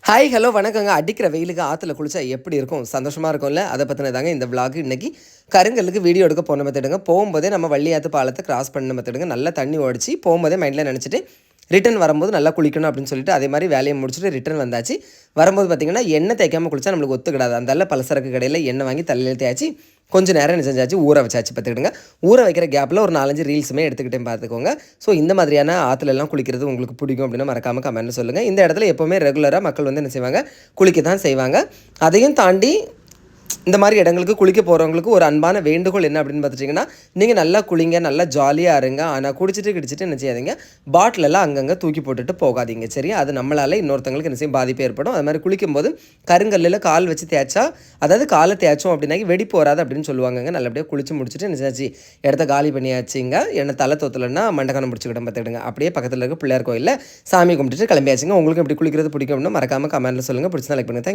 Hi hello வணக்கங்க. அடிக்கிற வெயிலுக்கு ஆற்றுல குளிச்சா எப்படி இருக்கும்? சந்தோஷமாக இருக்கும்ல? அதை பற்றின தாங்க இந்த விளாக். இன்றைக்கி கருங்கல்லுக்கு வீடியோ எடுக்க போன மெத்தடுங்க. போகும்போதே நம்ம வள்ளியாத்து பாலத்தை கிராஸ் பண்ண மெத்தடுங்க. நல்லா தண்ணி ஓடிச்சு போகும்போதே மைண்டில் நினச்சிட்டு ரிட்டன் வரும்போது நல்லா குளிக்கணும் அப்படின்னு சொல்லிட்டு அதே மாதிரி வேலையை முடிச்சுட்டு ரிட்டன் வந்தாச்சு. வரும்போது பார்த்திங்கன்னா எண்ணெய் தேய்க்காமல் குளிச்சா நம்மளுக்கு ஒத்துக்கிடாது. அந்தால பலசரக்கு கடையில் எண்ணெய் வாங்கி தலையில் தேய்ச்சி கொஞ்சம் நேரம் என்ன செஞ்சாச்சு ஊற வச்சாச்சு பார்த்துக்கிடுங்க. ஊற வைக்கிற கேப்பில் ஒரு 4-5 ரீல்ஸுமே எடுத்துக்கிட்டேன் பார்த்துக்கோங்க. ஸோ இந்த மாதிரியான ஆற்றுலலாம் குளிக்கிறது உங்களுக்கு பிடிக்கும் அப்படின்னா மறக்காமல் கமெண்ட்டில் சொல்லுங்கள். இந்த இடத்துல எப்போவுமே ரெகுலராக மக்கள் வந்து என்ன செய்வாங்க, குளிக்க தான் செய்வாங்க. அதையும் தாண்டி இந்த மாதிரி இடங்களுக்கு குளிக்க போகிறவங்களுக்கு ஒரு அன்பான வேண்டுகோள் என்ன அப்படின்னு பார்த்துட்டிங்கன்னா, நீங்கள் நல்லா குளிங்க, நல்லா ஜாலியாக இருங்க. ஆனால் குடிச்சிட்டு கிடிச்சிட்டு என்ன செய்யாதீங்க, பாட்டிலெல்லாம் அங்கங்கே தூக்கி போட்டுட்டு போகாதீங்க. சரியா? அது நம்மளால் இன்னொருத்தவங்களுக்கு என்ன செய்யும், பாதிப்பு ஏற்படும். அது மாதிரி குளிக்கும்போது கருங்கல்லில் கால் வச்சு தேய்ச்சா, அதாவது காலை தேய்ச்சோம் அப்படின்னாக்கி வெடிப்பு வராது அப்படின்னு சொல்லுவாங்கங்க. நல்லபடியாக குளிச்சு முடிச்சுட்டு என்ன செய்யாச்சு, இடத்த காலி பண்ணியாச்சுங்க. என்ன தலை தோத்தலைன்னா மண்டக்கானம் பிடிச்சிக்கிட்ட பார்த்துக்கிடுங்க. அப்படியே பக்கத்தில் இருக்க பிள்ளையார் கோயிலில் சாமி கும்பிட்டுட்டு கிளம்பியாச்சுங்க. உங்களுக்கு எப்படி குளிக்கிறது பிடிக்கும் அப்படின்னா மறக்காமல் கமெண்ட்டில் சொல்லுங்கள். பிடிச்சா லைக் பண்ணுங்கள்.